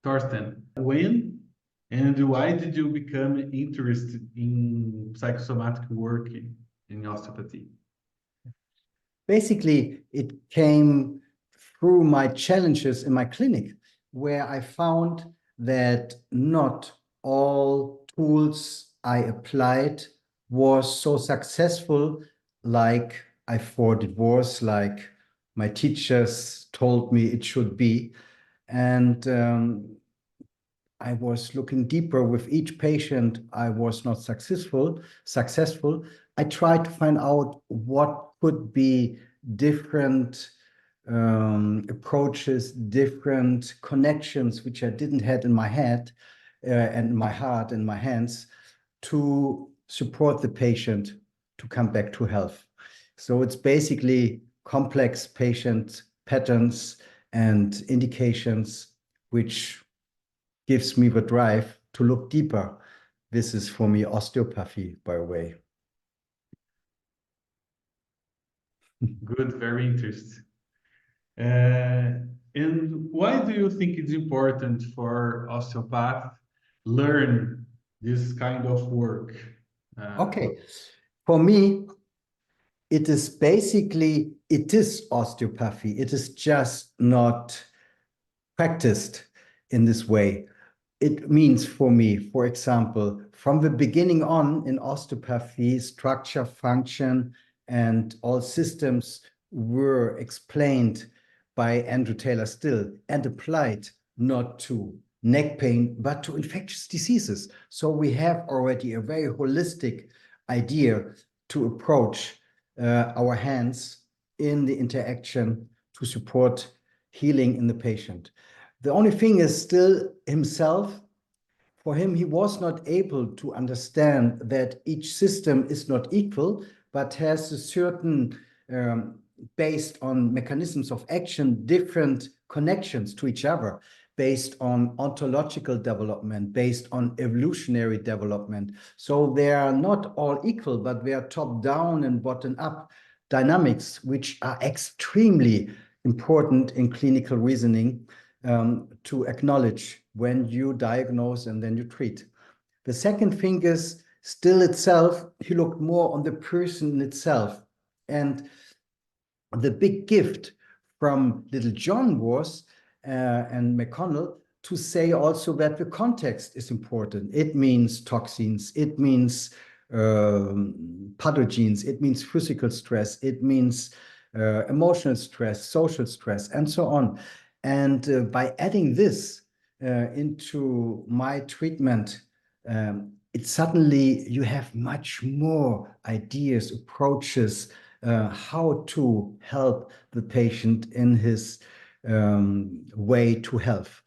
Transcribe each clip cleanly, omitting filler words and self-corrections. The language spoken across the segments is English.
Torsten, when and why did you become interested in psychosomatic work in osteopathy? Basically, it came through my challenges in my clinic, where I found that not all tools I applied was so successful like I thought it was, like my teachers told me it should be. And I was looking deeper with each patient. I was not successful. I tried to find out what could be different approaches, different connections, which I didn't have in my head and my heart and my hands to support the patient to come back to health. So it's basically complex patient patterns and indications, which gives me the drive to look deeper. This is for me osteopathy, by the way. Good, very interesting. And why do you think it's important for osteopaths learn this kind of work? Okay, for me, it is basically, it is osteopathy. It is just not practiced in this way. It means for me, for example, from the beginning on in osteopathy, structure, function, and all systems were explained by Andrew Taylor Still and applied not to neck pain, but to infectious diseases. So we have already a very holistic idea to approach our hands in the interaction to support healing in the patient. The only thing is still himself. For him, he was not able to understand that each system is not equal, but has a certain, based on mechanisms of action, different connections to each other, based on ontological development, based on evolutionary development. So they are not all equal, but they are top-down and bottom-up dynamics, which are extremely important in clinical reasoning to acknowledge when you diagnose and then you treat. The second thing is Still itself, he looked more on the person itself. And the big gift from Little John was, and McConnell, to say also that the context is important. It means toxins, it means pathogens, it means physical stress, it means emotional stress, social stress, and so on. And by adding this into my treatment, it suddenly you have much more ideas, approaches, how to help the patient in his way to health.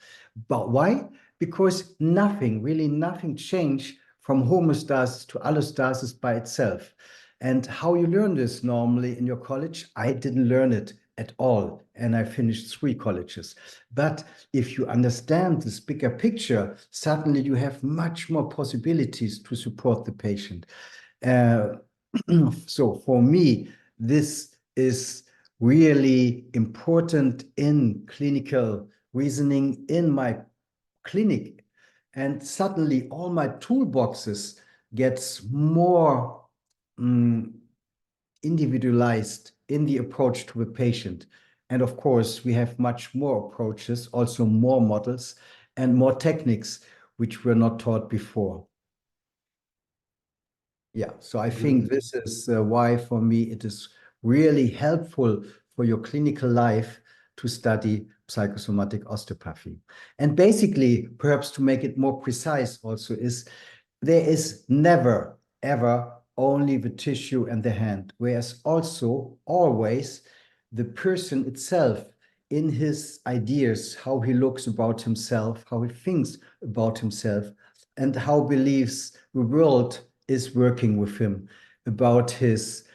But why? Because nothing, really nothing changed from homeostasis to allostasis by itself. And how you learn this normally in your college, I didn't learn it at all. And I finished 3 colleges. But if you understand this bigger picture, suddenly you have much more possibilities to support the patient. So for me, this is really important in clinical reasoning in my clinic. And suddenly all my toolboxes gets more individualized in the approach to the patient. And of course, we have much more approaches, also more models and more techniques, which were not taught before. Yeah, so I think this is why for me it is really helpful for your clinical life to study psychosomatic osteopathy. And basically, perhaps to make it more precise also, is there is never, ever only the tissue and the hand, whereas also always the person itself in his ideas, how he looks about himself, how he thinks about himself, and how believes the world is working with him, about his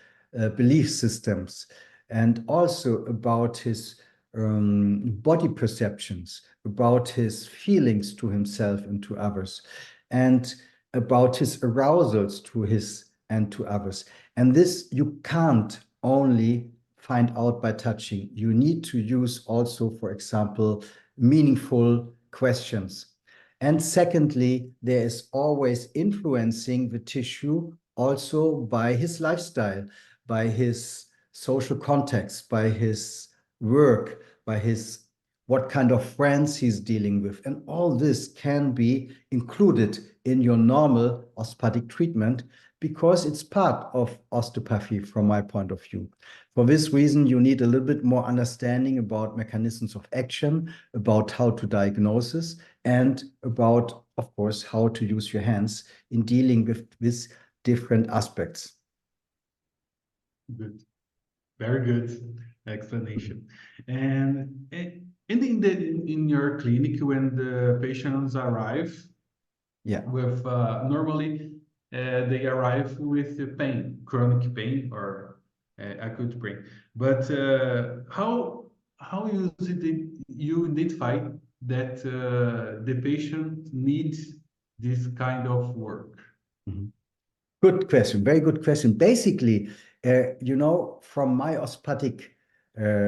belief systems, and also about his body perceptions, about his feelings to himself and to others, and about his arousals to his and to others. And this you can't only find out by touching. You need to use also, for example, meaningful questions. And secondly, there is always influencing the tissue also by his lifestyle, by his social context, by his work, by his what kind of friends he's dealing with. And all this can be included in your normal osteopathic treatment because it's part of osteopathy from my point of view. For this reason, you need a little bit more understanding about mechanisms of action, about how to diagnose, and about, of course, how to use your hands in dealing with these different aspects. Good. Very good explanation. And in your clinic, when the patients arrive, Yeah. with normally they arrive with pain, chronic pain or acute pain. But how you identify that the patient needs this kind of work? Mhm. Good question. Very good question. Basically, from my osteopathic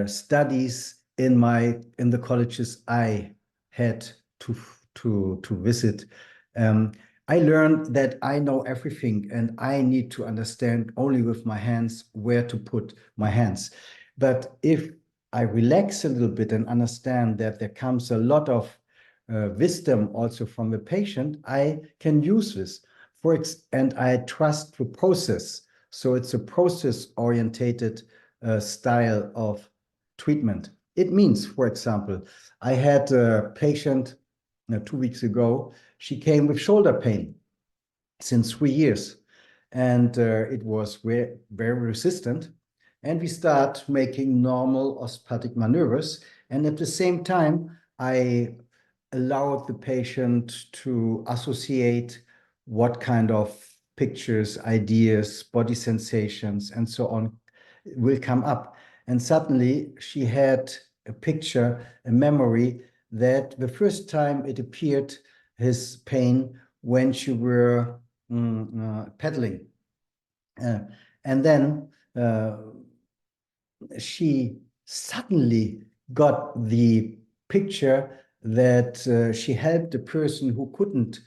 studies in the colleges I had to visit, I learned that I know everything and I need to understand only with my hands where to put my hands. But if I relax a little bit and understand that there comes a lot of wisdom also from the patient, I can use this. And I trust the process. So it's a process-orientated style of treatment. It means, for example, I had a patient 2 weeks ago. She came with shoulder pain since 3 years, and it was very, very resistant. And we start making normal osteopathic maneuvers. And at the same time, I allowed the patient to associate what kind of pictures, ideas, body sensations, and so on will come up. And suddenly she had a picture, a memory that the first time it appeared, his pain, when she were pedaling. And then she suddenly got the picture that she helped a person who couldn't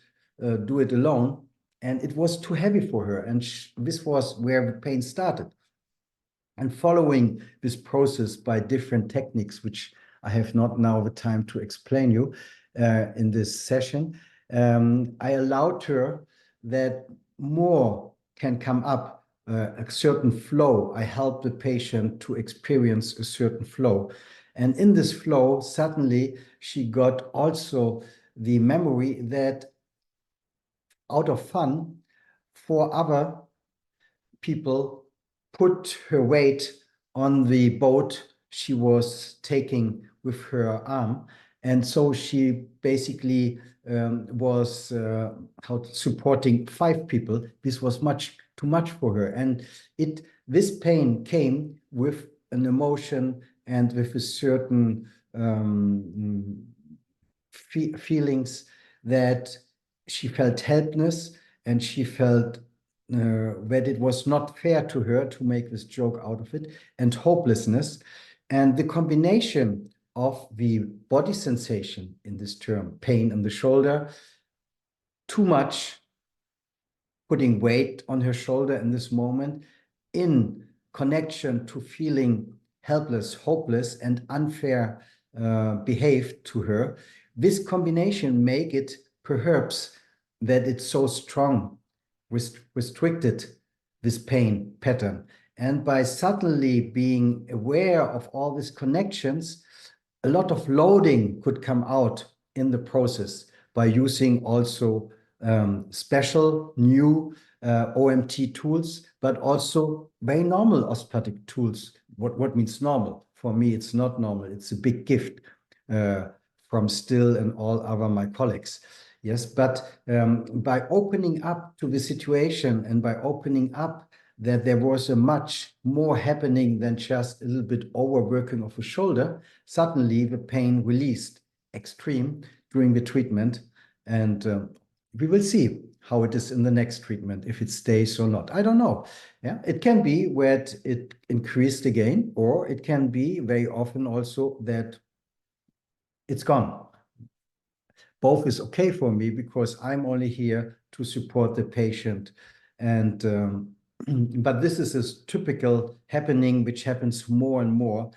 do it alone, and it was too heavy for her. And this was where the pain started. And following this process by different techniques, which I have not now the time to explain you in this session, I allowed her that more can come up, a certain flow. I help the patient to experience a certain flow. And in this flow, suddenly she got also the memory that out of fun, 4 other people put her weight on the boat she was taking with her arm. And so she basically was supporting 5 people. This was too much for her. And this pain came with an emotion and with a certain feelings that she felt helpless, and she felt that it was not fair to her to make this joke out of it, and hopelessness. And the combination of the body sensation in this term, pain in the shoulder, too much, putting weight on her shoulder in this moment, in connection to feeling helpless, hopeless, and unfair behaved to her. This combination make it perhaps that it's so strong, restricted this pain pattern. And by subtly being aware of all these connections, a lot of loading could come out in the process by using also special new OMT tools, but also very normal osteopathic tools. What means normal? For me, it's not normal. It's a big gift from Still and all other my colleagues. Yes, but by opening up to the situation and by opening up that there was a much more happening than just a little bit overworking of the shoulder, suddenly the pain released extreme during the treatment. And we will see how it is in the next treatment, if it stays or not. I don't know. Yeah, it can be where it increased again, or it can be very often also that it's gone. both is okay for me because I'm only here to support the patient. And but this is a typical happening which happens more and more.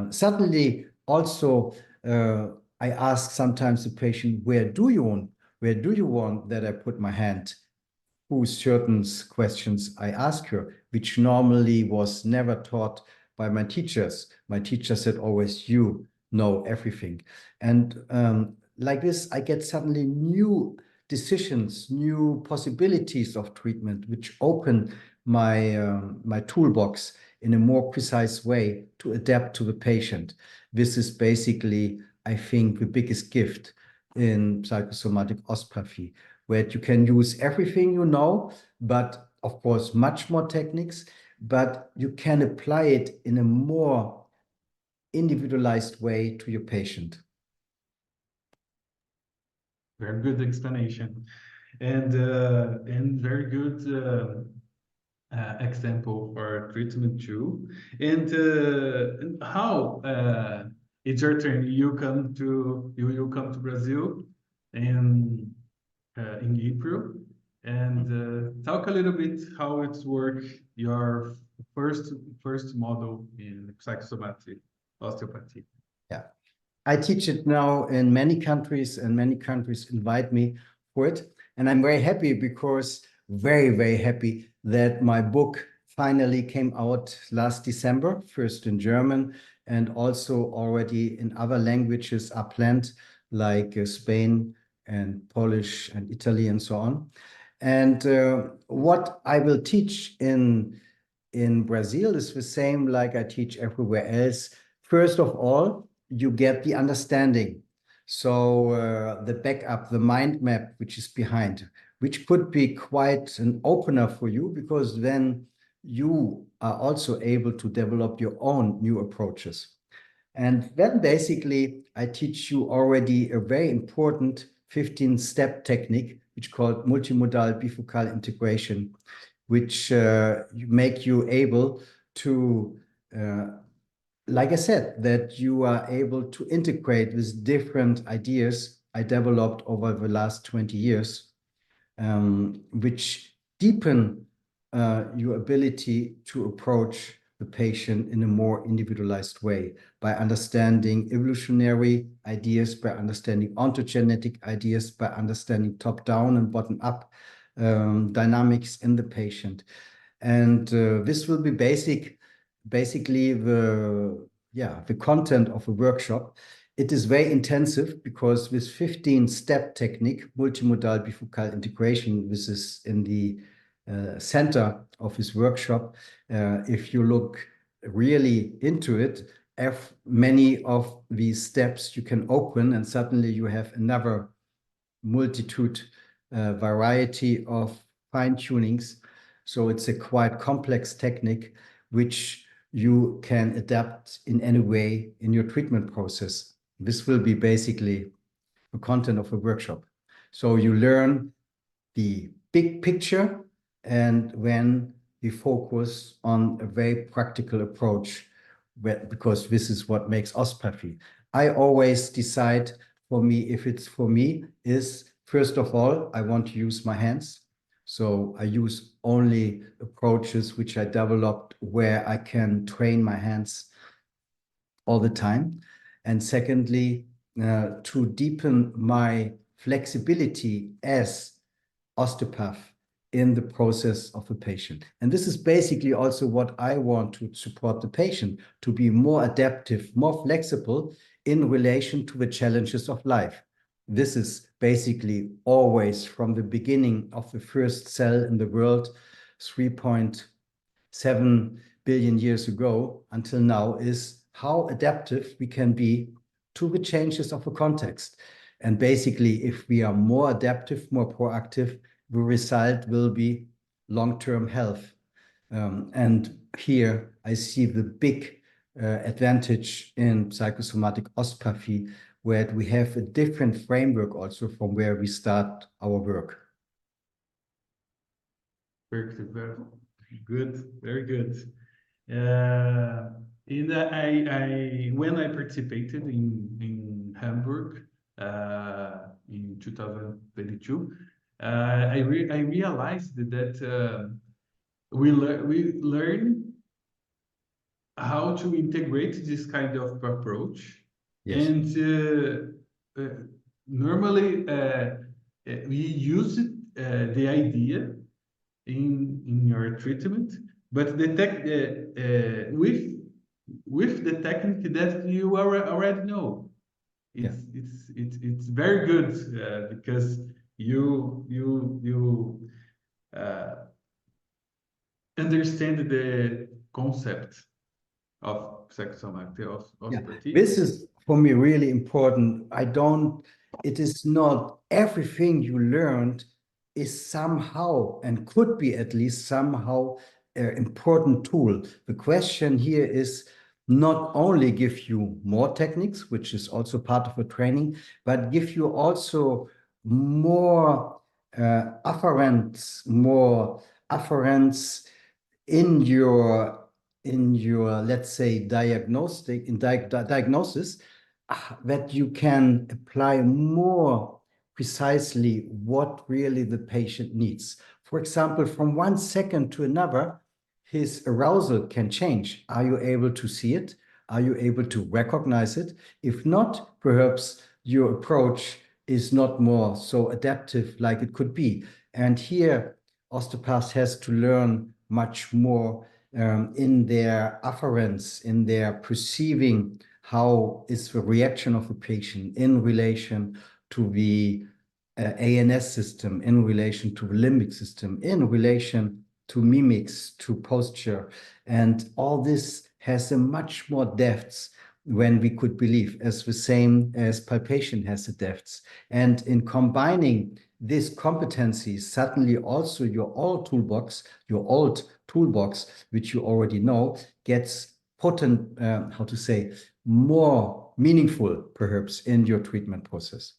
Suddenly, also, I ask sometimes the patient, where do you want that I put my hand? Whose certain questions I ask her, which normally was never taught by my teachers. My teacher said always, you know everything. And like this, I get suddenly new decisions, new possibilities of treatment, which open my toolbox in a more precise way to adapt to the patient. This is basically, I think, the biggest gift in psychosomatic osteopathy, where you can use everything you know, but of course, much more techniques, but you can apply it in a more individualized way to your patient. Very good explanation, and very good example for treatment too. And how it's your turn? You come to Brazil in April, and talk a little bit how it's work your first model in psychosomatic osteopathy. Yeah. I teach it now in many countries, and many countries invite me for it. And I'm very happy because very, very happy that my book finally came out last December, first in German, and also already in other languages are planned, like Spain and Polish and Italy and so on. And what I will teach in Brazil is the same like I teach everywhere else. First of all, you get the understanding. So the backup, the mind map, which is behind, which could be quite an opener for you, because then you are also able to develop your own new approaches. And then basically, I teach you already a very important 15-step technique, which is called multimodal bifocal integration, which make you able to like I said, that you are able to integrate with different ideas I developed over the last 20 years, which deepen your ability to approach the patient in a more individualized way by understanding evolutionary ideas, by understanding ontogenetic ideas, by understanding top-down and bottom-up dynamics in the patient. And this will be basically the content of a workshop. It is very intensive because with 15-step technique, multimodal bifocal integration, this is in the center of his workshop. If you look really into it, many of these steps you can open, and suddenly you have another multitude, variety of fine-tunings. So it's a quite complex technique, which you can adapt in any way in your treatment process. This will be basically the content of a workshop. So you learn the big picture, and when we focus on a very practical approach, because this is what makes osteopathy. I always decide, for me, if it's for me, is first of all, I want to use my hands. So I use only approaches which I developed where I can train my hands all the time. And secondly, to deepen my flexibility as osteopath in the process of a patient. And this is basically also what I want to support the patient, to be more adaptive, more flexible in relation to the challenges of life. This is basically always from the beginning of the first cell in the world, 3.7 billion years ago until now, is how adaptive we can be to the changes of a context. And basically, if we are more adaptive, more proactive, the result will be long-term health. And here I see the big advantage in psychosomatic osteopathy, where we have a different framework also from where we start our work. Very good, very good. When I participated in Hamburg, in 2022, I realized that we learn how to integrate this kind of approach. Yes. And normally we use the idea in your treatment, but the with the technique that you already know. It's very good because you understand the concept of psychosomatic osteopathy. This is for me really important. It is not everything you learned is somehow and could be at least somehow an important tool. The question here is not only give you more techniques, which is also part of the training, but give you also more afferents in your let's say diagnosis that you can apply more precisely what really the patient needs. For example, from 1 second to another, his arousal can change. Are you able to see it? Are you able to recognize it? If not, perhaps your approach is not more so adaptive like it could be. And here, osteopaths has to learn much more in their afferents, in their perceiving how is the reaction of the patient in relation to the ANS system, in relation to the limbic system, in relation to mimics, to posture. And all this has a much more depths when we could believe, as the same as palpation has the depths. And in combining these competencies, suddenly also your old toolbox, which you already know, gets potent, more meaningful, perhaps, in your treatment process.